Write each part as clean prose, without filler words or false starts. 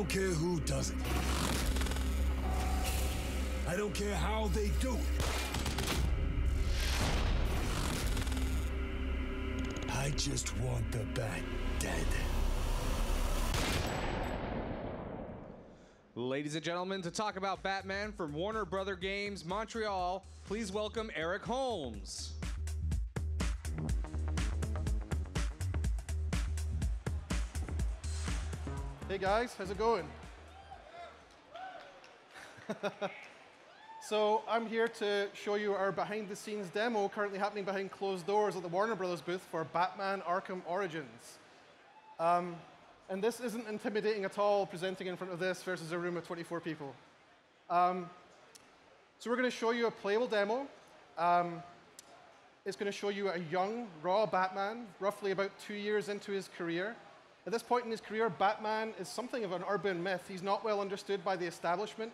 don't care who does it. I don't care how they do it. I just want the Bat dead. Ladies and gentlemen, to talk about Batman from Warner Brother Games Montreal, please welcome Eric Holmes. Hey guys, how's it going? So I'm here to show you our behind-the-scenes demo currently happening behind closed doors at the Warner Brothers booth for Batman Arkham Origins. And this isn't intimidating at all, presenting in front of this versus a room of 24 people. So we're going to show you a playable demo. It's going to show you a young, raw Batman, roughly about 2 years into his career. At this point in his career, Batman is something of an urban myth. He's not well understood by the establishment.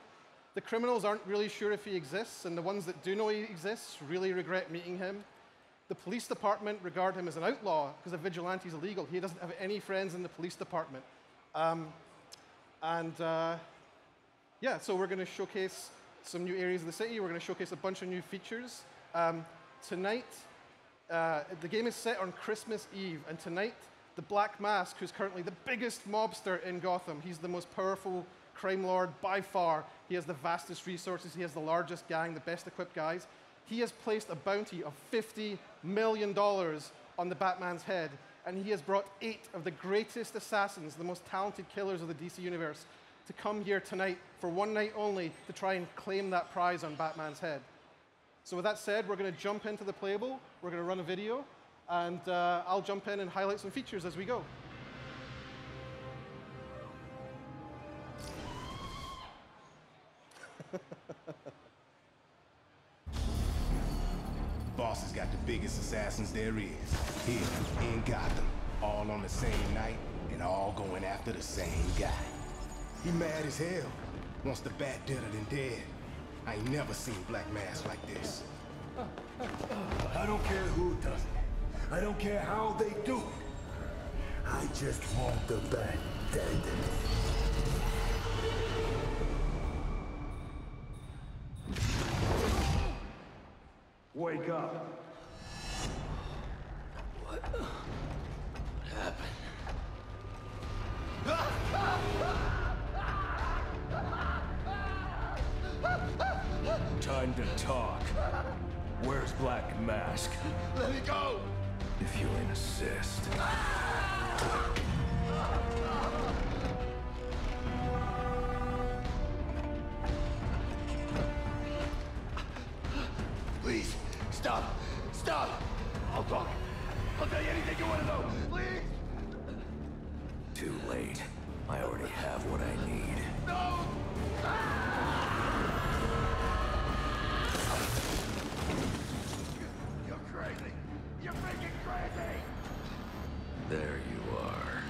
The criminals aren't really sure if he exists, and the ones that do know he exists really regret meeting him. The police department regard him as an outlaw because a vigilante is illegal. He doesn't have any friends in the police department. Yeah, so we're going to showcase some new areas of the city. We're going to showcase a bunch of new features. Tonight, the game is set on Christmas Eve, and tonight, the Black Mask, who's currently the biggest mobster in Gotham, he's the most powerful crime lord by far. He has the vastest resources. He has the largest gang, the best equipped guys. He has placed a bounty of $50 million on the Batman's head, and he has brought 8 of the greatest assassins, the most talented killers of the DC universe, to come here tonight for one night only to try and claim that prize on Batman's head. So with that said, we're going to jump into the playable. We're going to run a video, and I'll jump in and highlight some features as we go. Boss has got the biggest assassins there is, here in Gotham, all on the same night and all going after the same guy. He mad as hell, wants the Bat deader than dead. I ain't never seen Black Mask like this. I don't care who does it. I don't care how they do it. I just want the Bat dead. Wake up. What happened? Time to talk. Where's Black Mask? Let me go! If you insist. Please, stop! Stop! I'll talk. I'll tell you anything you want to know. Please! Too late. I already have what I need. No! You're crazy! You're freaking crazy! There you are.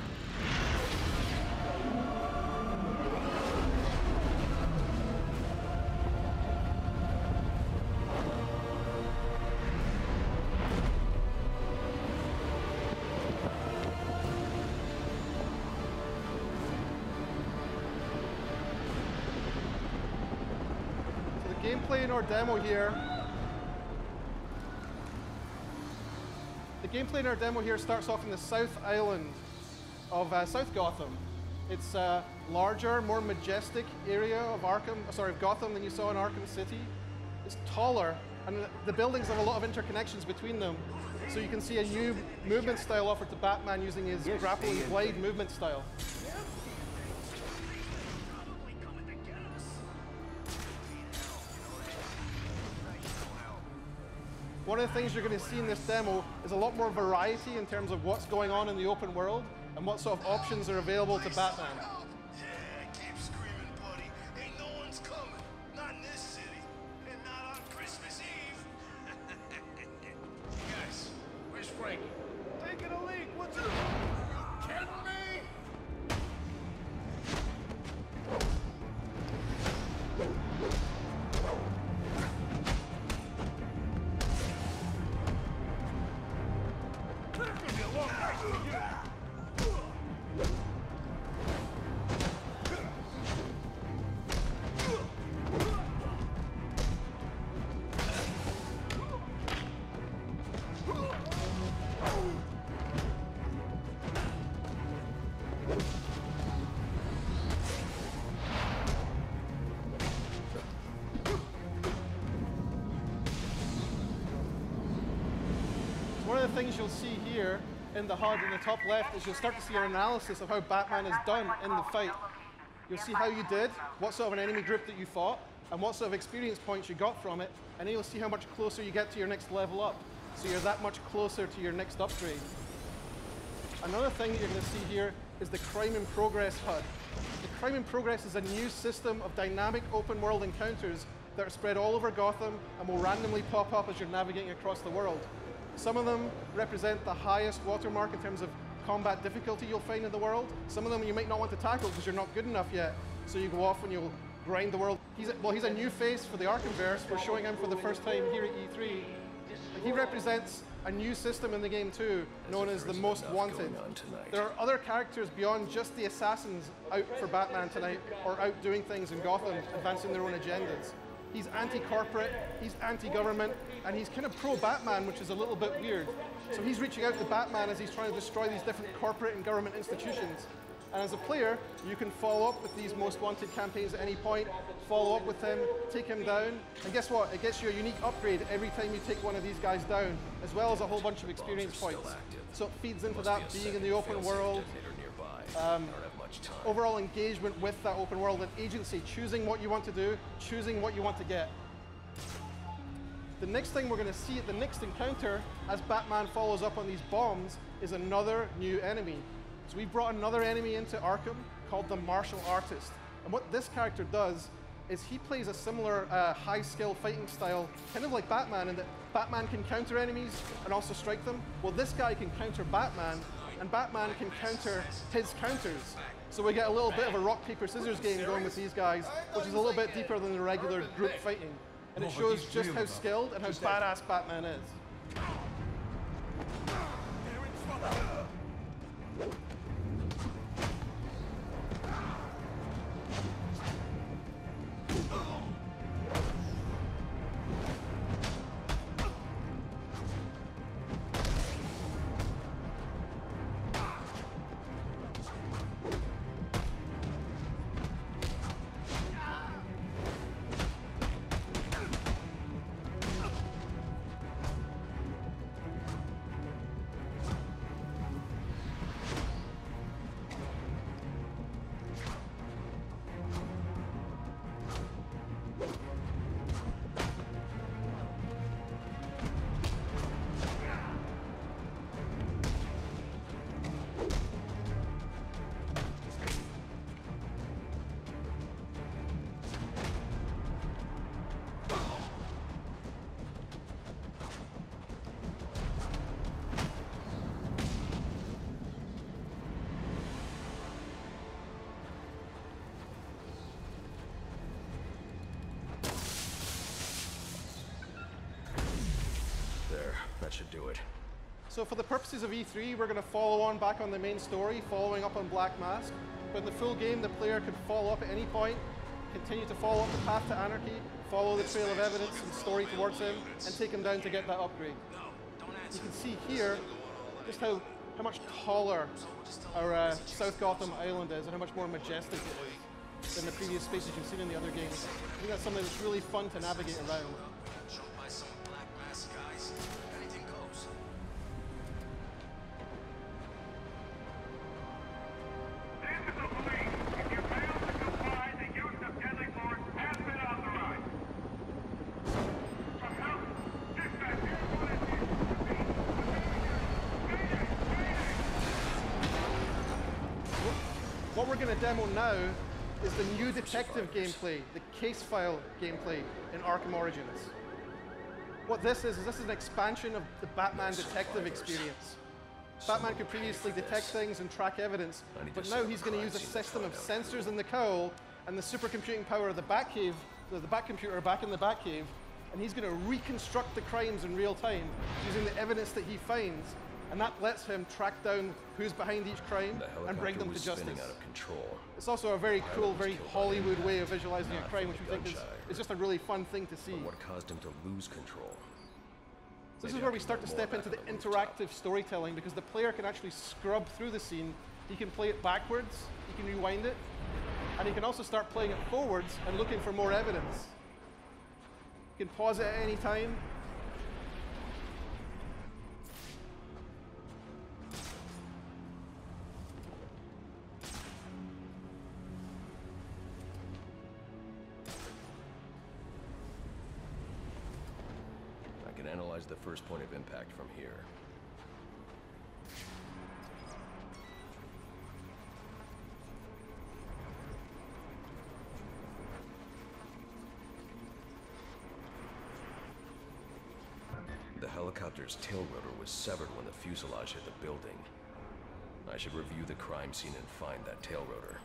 Gameplay in our demo here. The gameplay in our demo here starts off in the South Island of South Gotham. It's a larger, more majestic area of Gotham than you saw in Arkham City. It's taller, and the buildings have a lot of interconnections between them. So you can see a new movement style offered to Batman using his grapple and glide movement style. One of the things you're going to see in this demo is a lot more variety in terms of what's going on in the open world and what sort of options are available to Batman. Yeah, keep screaming, buddy. Ain't no one's coming. Not in this city. And not on Christmas Eve. Guys, where's Frankie? Taking a leak. What's it? You kidding me? One of the things you'll see here in the HUD in the top left is you'll start to see an analysis of how Batman is done in the fight. You'll see how you did, what sort of an enemy group that you fought, and what sort of experience points you got from it, and then you'll see how much closer you get to your next level up. So you're that much closer to your next upgrade. Another thing that you're going to see here is the Crime in Progress HUD. The Crime in Progress is a new system of dynamic open world encounters that are spread all over Gotham and will randomly pop up as you're navigating across the world. Some of them represent the highest watermark in terms of combat difficulty you'll find in the world. Some of them you might not want to tackle because you're not good enough yet, so you go off and you'll grind the world. He's a new face for the Arkhamverse. We're showing him for the first time here at E3. He represents a new system in the game too, known as the Most Wanted. There are other characters beyond just the assassins out for Batman tonight, or out doing things in Gotham, advancing their own agendas. He's anti-corporate, he's anti-government, and he's kind of pro-Batman, which is a little bit weird. So he's reaching out to Batman as he's trying to destroy these different corporate and government institutions. And as a player, you can follow up with these Most Wanted campaigns at any point, follow up with him, take him down, and guess what? It gets you a unique upgrade every time you take one of these guys down, as well as a whole bunch of experience points. So it feeds into that being in the open world, overall engagement with that open world and agency, choosing what you want to do, choosing what you want to get. The next thing we're going to see at the next encounter, as Batman follows up on these bombs, is another new enemy. So we brought another enemy into Arkham called the Martial Artist. And what this character does is he plays a similar high-skill fighting style, kind of like Batman, in that Batman can counter enemies and also strike them. Well, this guy can counter Batman, and Batman can counter his counters. So we get a little bit of a rock, paper, scissors game going with these guys, which is a little bit deeper than the regular group fighting. And it shows just how skilled and how badass Batman is. That should do it. So for the purposes of E3, we're going to follow on back on the main story, following up on Black Mask. But in the full game, the player could follow up at any point, continue to follow up the path to anarchy, follow the trail of evidence and story towards him, and take him down to get that upgrade. You can see here just how much taller our South Gotham Island is and how much more majestic it is than the previous spaces you've seen in the other games. I think that's something that's really fun to navigate around. What we're going to demo now is the new detective gameplay, the case file gameplay in Arkham Origins. What this is an expansion of the Batman detective experience. Batman could previously detect things and track evidence, but now he's going to use a system of sensors in the cowl and the supercomputing power of the Batcave, the Batcomputer back in the Batcave, and he's going to reconstruct the crimes in real time using the evidence that he finds. And that lets him track down who's behind each crime and bring them to justice. Out of control. It's also a very cool, very Hollywood way of visualizing a crime, which we think is just a really fun thing to see. But what caused him to lose control? This is where we start to step into the interactive storytelling, because the player can actually scrub through the scene. He can play it backwards, he can rewind it, and he can also start playing it forwards and looking for more evidence. You can pause it at any time. is the first point of impact from here. The helicopter's tail rotor was severed when the fuselage hit the building. I should review the crime scene and find that tail rotor.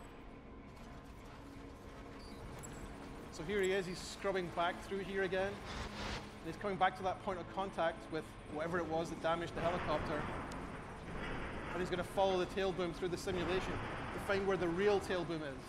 So here he is, he's scrubbing back through here again. And he's coming back to that point of contact with whatever it was that damaged the helicopter. And he's going to follow the tail boom through the simulation to find where the real tail boom is.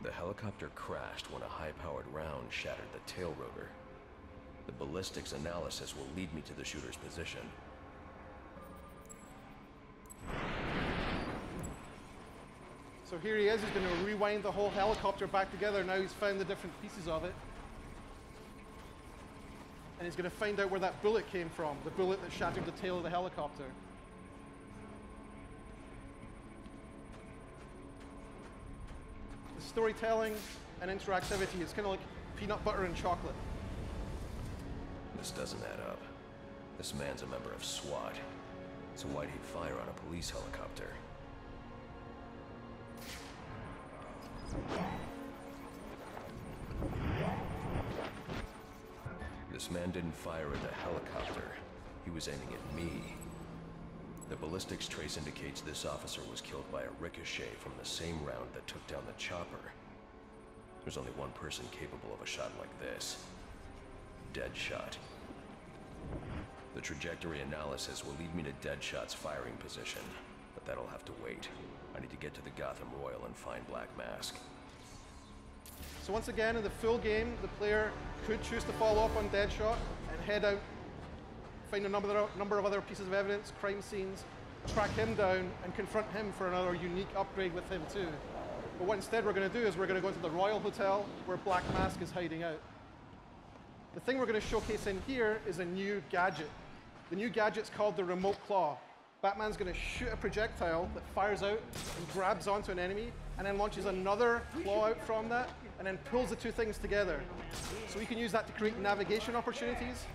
The helicopter crashed when a high-powered round shattered the tail rotor. The ballistics analysis will lead me to the shooter's position. So here he is, he's going to rewind the whole helicopter back together. Now he's found the different pieces of it. And he's going to find out where that bullet came from, the bullet that shattered the tail of the helicopter. The storytelling and interactivity is kind of like peanut butter and chocolate. This doesn't add up. This man's a member of SWAT. So why'd he fire on a police helicopter? This man didn't fire at the helicopter. He was aiming at me. The ballistics trace indicates this officer was killed by a ricochet from the same round that took down the chopper. There's only one person capable of a shot like this. Deadshot. The trajectory analysis will lead me to Deadshot's firing position, but that'll have to wait. I need to get to the Gotham Royal and find Black Mask. So once again, in the full game, the player could choose to follow up on Deadshot and head out, find a number of other pieces of evidence, crime scenes, track him down, and confront him for another unique upgrade with him too. But what instead we're going to do is we're going to go into the Royal Hotel where Black Mask is hiding out. The thing we're going to showcase in here is a new gadget. The new gadget's called the Remote Claw. Batman's going to shoot a projectile that fires out and grabs onto an enemy, and then launches another claw out from that, and then pulls the two things together. So you can use that to create navigation opportunities.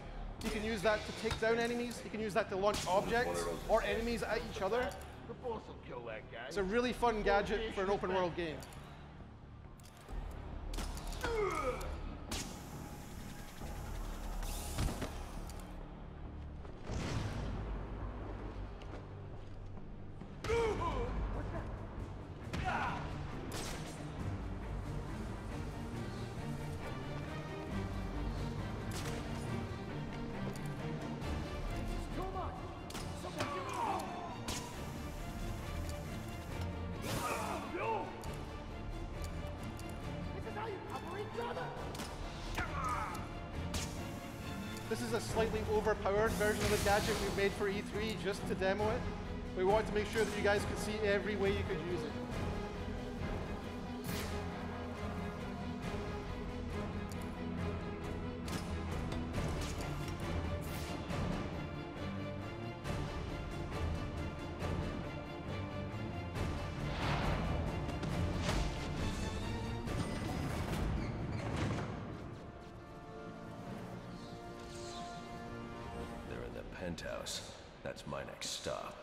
You can use that to take down enemies. You can use that to launch objects or enemies at each other. The boss will kill that guy. It's a really fun gadget for an open world game. This is a slightly overpowered version of the gadget we've made for E3 just to demo it. We wanted to make sure that you guys could see every way you could use it. Penthouse. That's my next stop.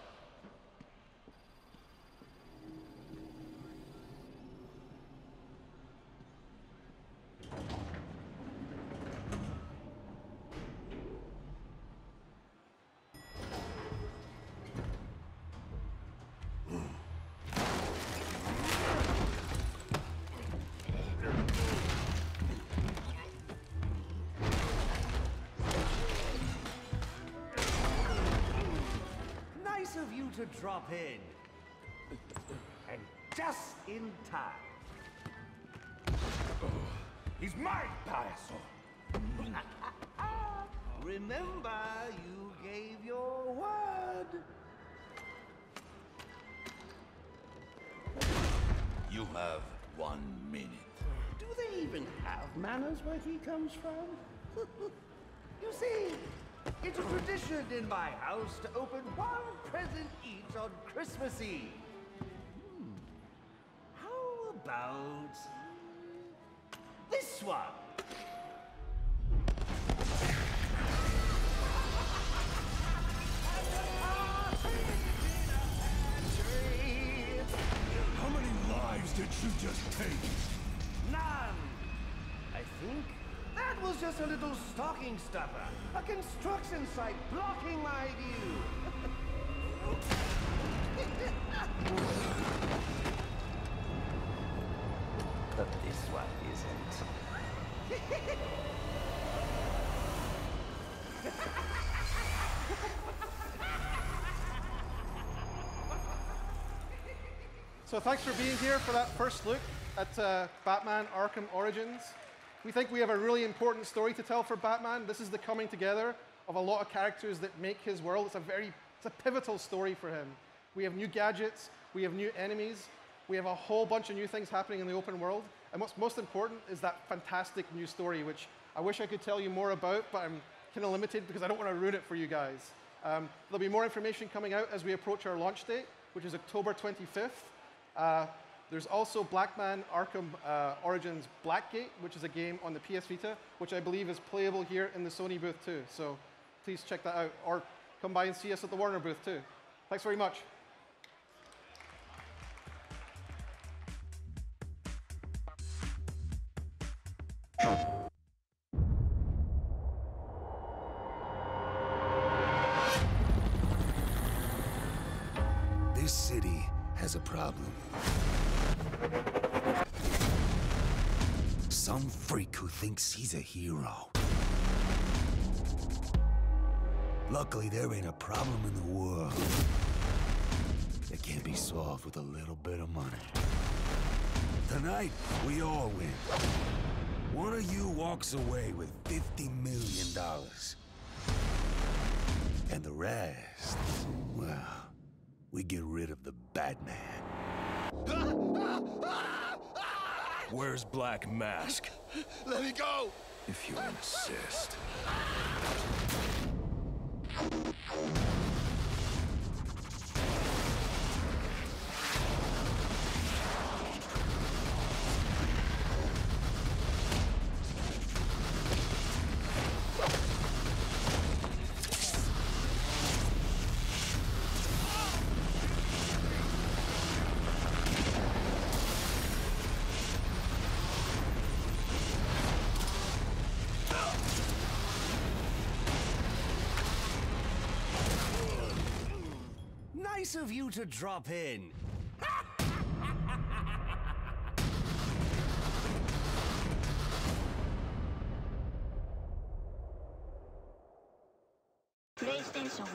Of you to drop in, and just in time. He's mine, Payaso. Remember, you gave your word. You have 1 minute. Do they even have manners where he comes from? You see, it's a tradition in my house to open one present each on Christmas Eve. How about this one? How many lives did you just take? None. I think that was just a little stocking stuffer. A construction site blocking my view. But this one isn't. So thanks for being here for that first look at Batman Arkham Origins. We think we have a really important story to tell for Batman. This is the coming together of a lot of characters that make his world. It's a pivotal story for him. We have new gadgets, we have new enemies, we have a whole bunch of new things happening in the open world. And what's most important is that fantastic new story, which I wish I could tell you more about, but I'm kind of limited because I don't want to ruin it for you guys. There'll be more information coming out as we approach our launch date, which is October 25th. There's also Batman Arkham Origins Blackgate, which is a game on the PS Vita, which I believe is playable here in the Sony booth too. So please check that out, or come by and see us at the Warner booth too. Thanks very much. This city has a problem. Some freak who thinks he's a hero. Luckily, there ain't a problem in the world that can't be solved with a little bit of money. Tonight, we all win. One of you walks away with $50 million. And the rest, well, we get rid of the Batman. Where's Black Mask? Let me go! If you insist. Nice of you to drop in. PlayStation